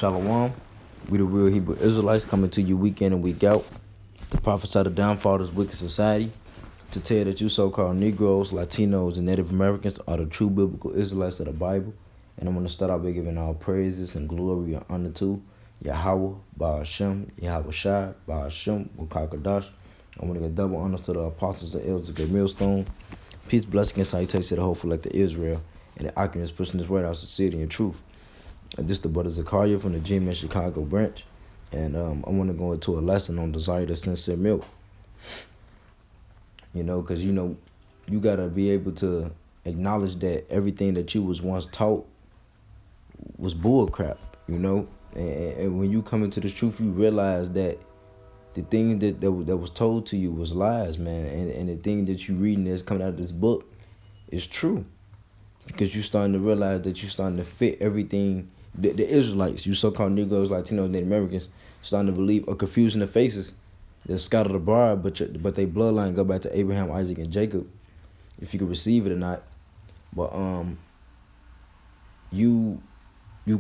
Shalom. We the real Hebrew Israelites coming to you week in and week out to prophesy the downfall of this wicked society, to tell you that you so-called Negroes, Latinos, and Native Americans are the true biblical Israelites of the Bible. And I'm going to start out by giving all praises and glory and honor to Yahweh, Ba'ashem, Yahweh Shai, Ba'ashem, Wakakadash. I want to give double honor to the apostles, the elders of the millstone. Peace, blessing, and salutations to the whole elect of Israel and the occupants pushing this word out sincerity and truth. And this the brother Zakaria from the G-Man Chicago branch. And I want to go into a lesson on desire to sincere milk. Because, you got to be able to acknowledge that everything that you was once taught was bull crap, And when you come into the truth, you realize that the thing that was told to you was lies, man. And the thing that you reading that's coming out of this book is true. Because you're starting to realize that you're starting to fit everything. The Israelites, you so-called Negroes, Latinos, Native Americans, starting to believe or confusing the faces. They're scattered abroad, but they bloodline go back to Abraham, Isaac, and Jacob, if you can receive it or not. But you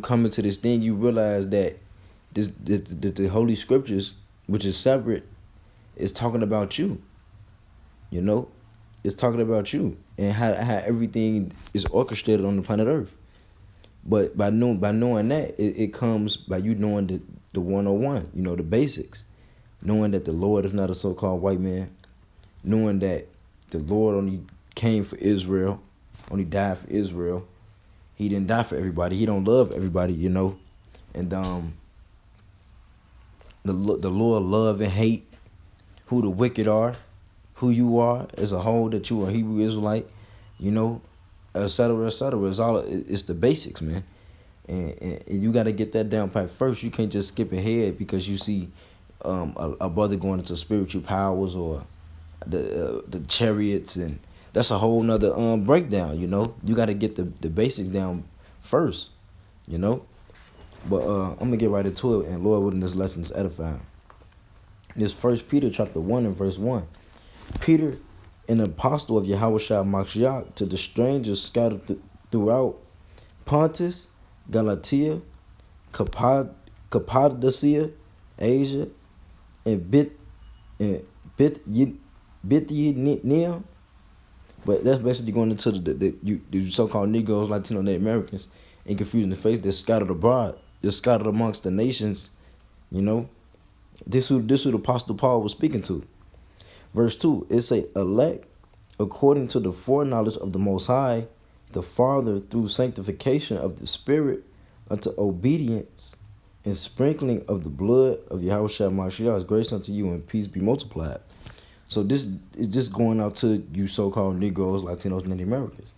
come into this thing, you realize that the Holy Scriptures, which is separate, is talking about you. It's talking about you and how everything is orchestrated on the planet Earth. But by knowing that, it comes by you knowing the 101, the basics. Knowing that the Lord is not a so-called white man. Knowing that the Lord only came for Israel, only died for Israel. He didn't die for everybody. He don't love everybody, And the Lord love and hate who the wicked are, who you are as a whole, that you are a Hebrew Israelite, et cetera, et cetera. It's the basics, man. And you got to get that down pat first. You can't just skip ahead because you see a brother going into spiritual powers or the chariots, and that's a whole nother breakdown, You got to get the basics down first, But I'm going to get right into it, and Lord willing, this lesson is edifying. This 1 Peter chapter 1 and verse 1. Peter, an apostle of Yahweh Shai Mashiach, to the strangers scattered throughout Pontus, Galatia, Cappadocia, Asia, and Bithynia. But that's basically going into the so-called Negroes, Latino, Native Americans, and confusing the faith. They're scattered abroad. They're scattered amongst the nations. This who the Apostle Paul was speaking to. Verse 2, it say, elect according to the foreknowledge of the Most High, the Father, through sanctification of the Spirit, unto obedience and sprinkling of the blood of Yahweh Shai Mashiach, grace unto you and peace be multiplied. So this is just going out to you so-called Negroes, Latinos, and Native Americans.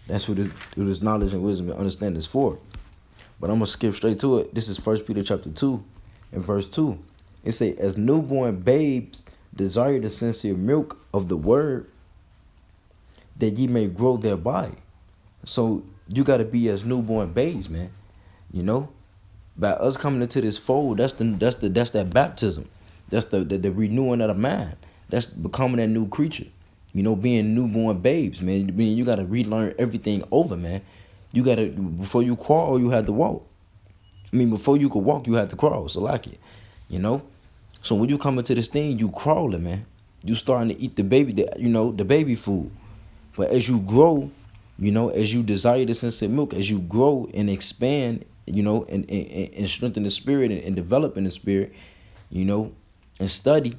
That's what this knowledge and wisdom and understanding is for. But I'm going to skip straight to it. This is 1 Peter chapter 2 and verse 2. It say, as newborn babes desire the sincere milk of the word, that ye may grow thereby. So you got to be as newborn babes, man. By us coming into this fold, that's that baptism. That's the renewing of the mind. That's becoming that new creature. Being newborn babes, man. You got to relearn everything over, man. You got to, before you crawl, you have to walk. Before you could walk, you have to crawl. So like it, So when you come into this thing, you crawling, man. You starting to eat the baby, the baby food. But as you grow, as you desire the sincere milk, as you grow and expand, and strengthen the spirit and develop in the spirit, and study,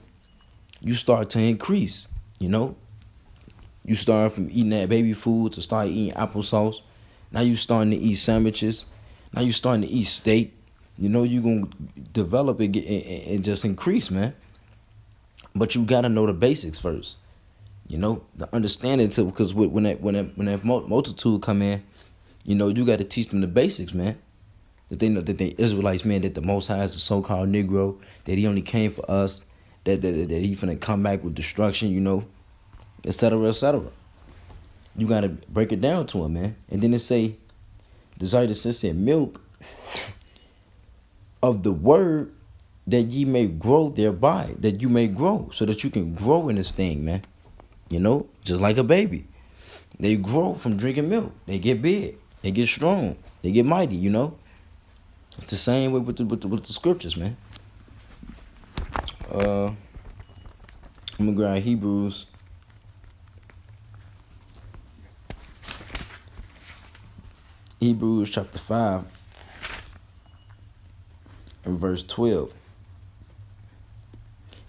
you start to increase, You start from eating that baby food to start eating applesauce. Now you starting to eat sandwiches. Now you starting to eat steak. You're going to develop it and just increase, man. But you got to know the basics first. The understanding too, because when that multitude come in, you got to teach them the basics, man. That they Israelites, man, that the Most High is a so-called Negro, that he only came for us, that he finna come back with destruction, et cetera, et cetera. You got to break it down to him, man. And then it say, desire the sincere milk of the word, that ye may grow thereby, that you may grow, so that you can grow in this thing, man. Just like a baby. They grow from drinking milk. They get big. They get strong. They get mighty, It's the same way with the scriptures, man. I'm gonna grab Hebrews chapter 5 and verse 12.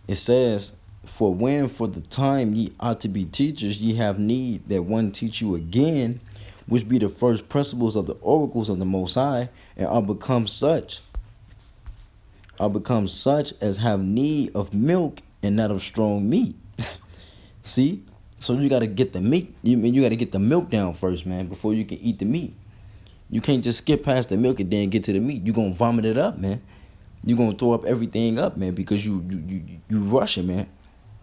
It says, "For when for the time ye ought to be teachers, ye have need that one teach you again, which be the first principles of the oracles of the Most High, and are become such as have need of milk and not of strong meat." See? So you gotta get the meat. You gotta get the milk down first, man, before you can eat the meat. You can't just skip past the milk and then get to the meat. You're gonna vomit it up, man. You're gonna throw up everything up, man, because you rushing, man.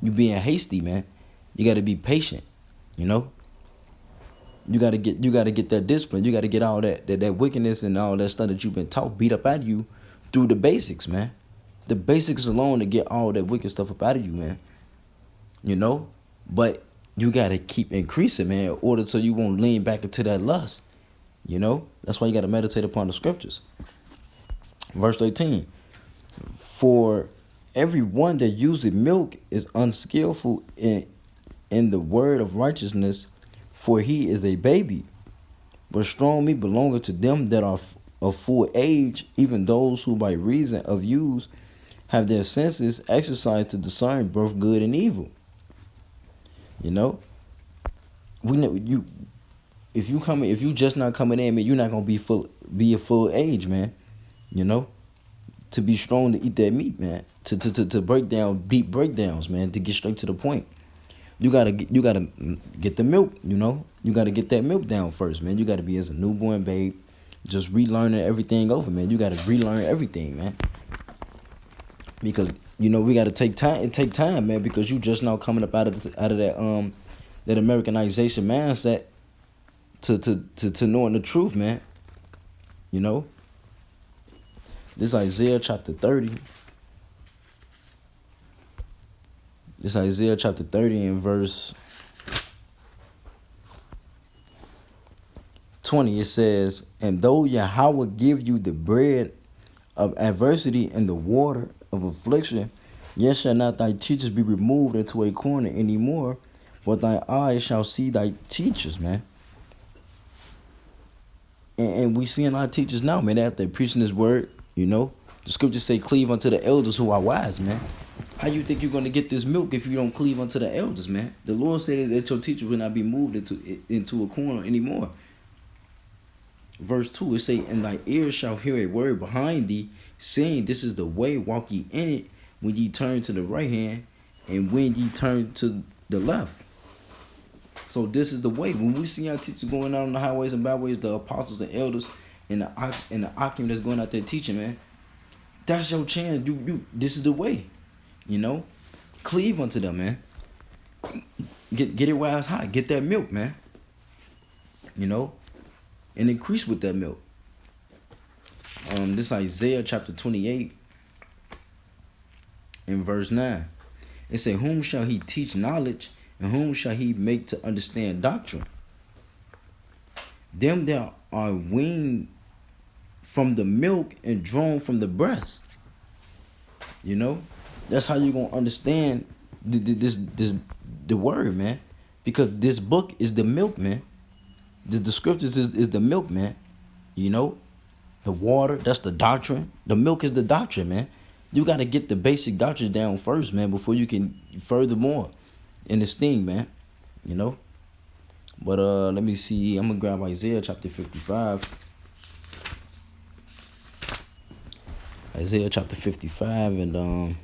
You being hasty, man. You gotta be patient, you know? You gotta get that discipline. You gotta get all that wickedness and all that stuff that you've been taught beat up out of you through the basics, man. The basics alone to get all that wicked stuff up out of you, man. You know? But you gotta keep increasing, man, in order so you won't lean back into that lust. You know? That's why you gotta meditate upon the scriptures. Verse 13. "For everyone that useth milk is unskillful in the word of righteousness, for he is a baby. But strong meat belongeth to them that are of full age, even those who by reason of use have their senses exercised to discern both good and evil." You know, we know you. If you just not coming in, man, you're not gonna be a full age, man. You know, to be strong to eat that meat, man. To break down deep breakdowns, man. To get straight to the point. You gotta get the milk. You know, you gotta get that milk down first, man. You gotta be as a newborn babe, just relearning everything over, man. You gotta relearn everything, man. Because you know we gotta take time. It take time, man. Because you just now coming up out of that Americanization mindset to knowing the truth, man. You know. This Isaiah chapter 30. This Isaiah chapter 30 and verse 20. It says, "And though Yahweh give you the bread of adversity and the water of affliction, yet shall not thy teachers be removed into a corner anymore, but thy eyes shall see thy teachers," man. And we seeing our teachers now, man, after preaching this word, you know. The scriptures say, "Cleave unto the elders who are wise," man. How you think you're going to get this milk if you don't cleave unto the elders, man? The Lord said that your teachers will not be moved into a corner anymore. Verse 2, it say, "And thy ears shall hear a word behind thee, saying, This is the way, walk ye in it, when ye turn to the right hand, and when ye turn to the left." So this is the way. When we see our teachers going out on the highways and byways, the apostles and elders and the Akim that's going out there teaching, man, that's your chance. This is the way. You know, cleave unto them, man. Get it while it's hot. Get that milk, man. You know, and increase with that milk. This Isaiah chapter 28 in verse 9. It say, "Whom shall he teach knowledge, and whom shall he make to understand doctrine? Them that are weaned from the milk and drawn from the breast." You know, that's how you gonna understand the word, man. Because this book is the milk, man. The scriptures is the milk, man. You know, the water, that's the doctrine. The milk is the doctrine, man. You got to get the basic doctrines down first, man, before you can furthermore in this thing, man. You know. But let me see. I'm gonna grab Isaiah chapter 55. Isaiah chapter 55 and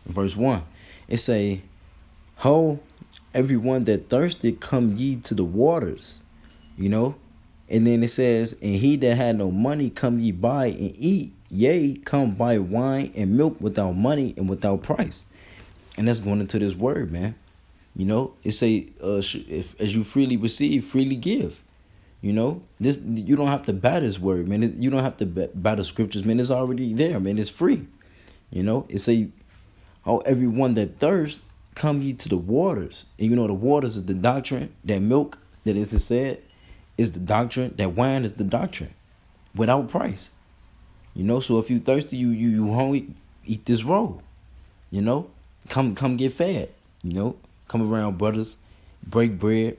verse 1. It say, "Ho, everyone that thirsted, come ye to the waters." You know. And then it says, "And he that had no money, come ye buy and eat. Yea, come buy wine and milk without money and without price." And that's going into this word, man. You know, it say, if as you freely receive, freely give. You know, this, you don't have to buy this word, man. You don't have to buy the scriptures, man. It's already there, man. It's free. You know, it say, "Oh, everyone that thirsts, come ye to the waters." And you know, the waters is the doctrine. That milk that is said is the doctrine. That wine is the doctrine, without price. You know, so if you thirsty, you hungry, eat this roll. You know, come get fed. You know, come around brothers, break bread.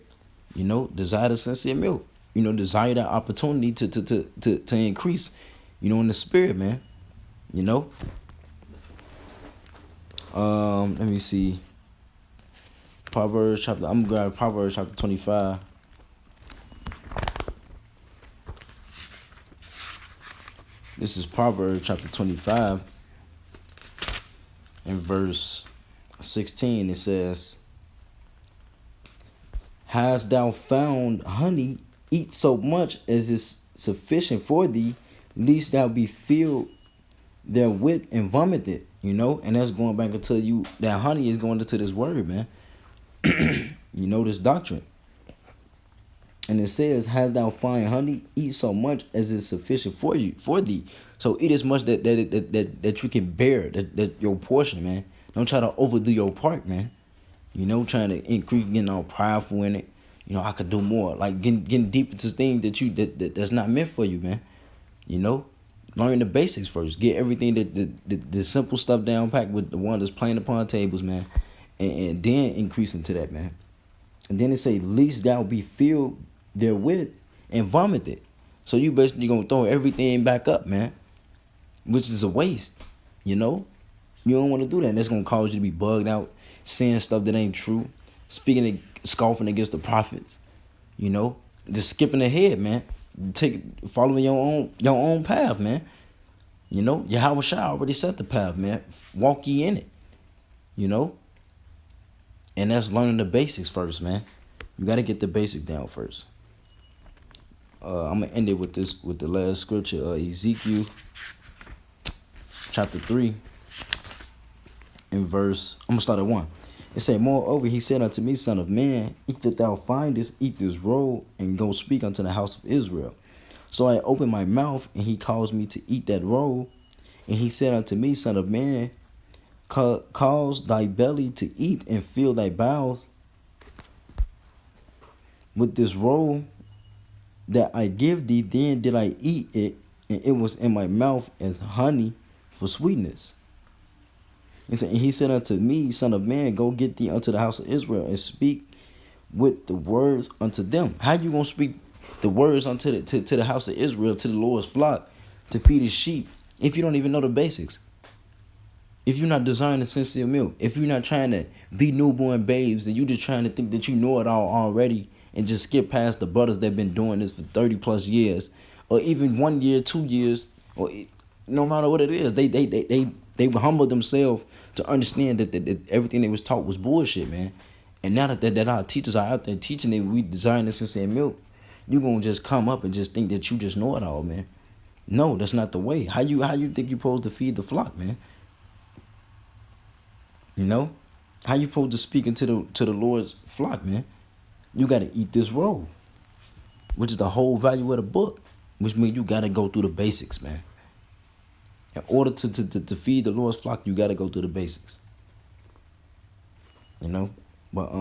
You know, desire the sincere milk. You know, desire that opportunity to increase. You know, in the spirit, man. You know. Let me see. Proverbs chapter. I'm gonna grab Proverbs chapter 25. This is Proverbs chapter 25 and verse 16. It says, "Hast thou found honey? Eat so much as is sufficient for thee, lest thou be filled therewith and vomit it." You know, and that's going back into you. That honey is going into this word, man. You know, this doctrine. And it says, "Hast thou find honey? Eat so much as is sufficient for thee." So eat as much that you can bear, that your portion, man. Don't try to overdo your part, man. You know, trying to increase, getting all prideful in it. You know, I could do more. Like getting deep into things that's not meant for you, man. You know, learn the basics first. Get everything the simple stuff down packed with the one that's playing upon tables, man. And then increase into that, man. And then it say, "Least thou be filled therewith and vomit it." So you basically gonna throw everything back up, man, which is a waste. You know, you don't want to do that. And that's gonna cause you to be bugged out, saying stuff that ain't true, scoffing against the prophets. You know, just skipping ahead, man. Following your own path, man. You know, Yahweh Shai already set the path, man. Walk ye in it. You know. And that's learning the basics first, man. You got to get the basics down first. I'm going to end it with the last scripture. Ezekiel chapter 3 in verse, I'm going to start at 1. It said, "Moreover, he said unto me, Son of man, eat that thou findest, eat this roll, and go speak unto the house of Israel. So I opened my mouth, and he caused me to eat that roll. And he said unto me, Son of man, cause thy belly to eat and fill thy bowels with this roll that I give thee. Then did I eat it, and it was in my mouth as honey for sweetness. And he said unto me, Son of man, go get thee unto the house of Israel, and speak with the words unto them." How you gonna speak the words unto to the house of Israel, to the Lord's flock, to feed his sheep, if you don't even know the basics? If you're not desiring the sincere milk, if you're not trying to be newborn babes, and you just trying to think that you know it all already and just skip past the brothers that been doing this for 30 plus years, or even 1 year, 2 years, or no matter what it is, they humble themselves to understand that everything they was taught was bullshit, man. And now that our teachers are out there teaching that we desiring the sincere milk, you gonna just come up and just think that you just know it all, man. No, that's not the way. How you think you supposed to feed the flock, man? You know, how you supposed to speak into the Lord's flock, man? You got to eat this roll, which is the whole value of the book, which means you got to go through the basics, man. In order to feed the Lord's flock, you got to go through the basics. You know, but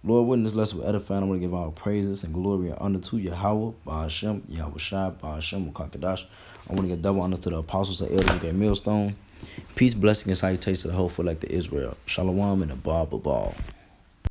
Lord, when this lesson was edifying, I want to give all praises and glory and honor to Yahweh, Ba'ashem, Yahweh Shai, Ba'ashem, Ukakadash. I want to give double honor to the apostles and elders of that millstone. Peace, blessing, and salutations to the whole for like the Israel. Shalom and a ball.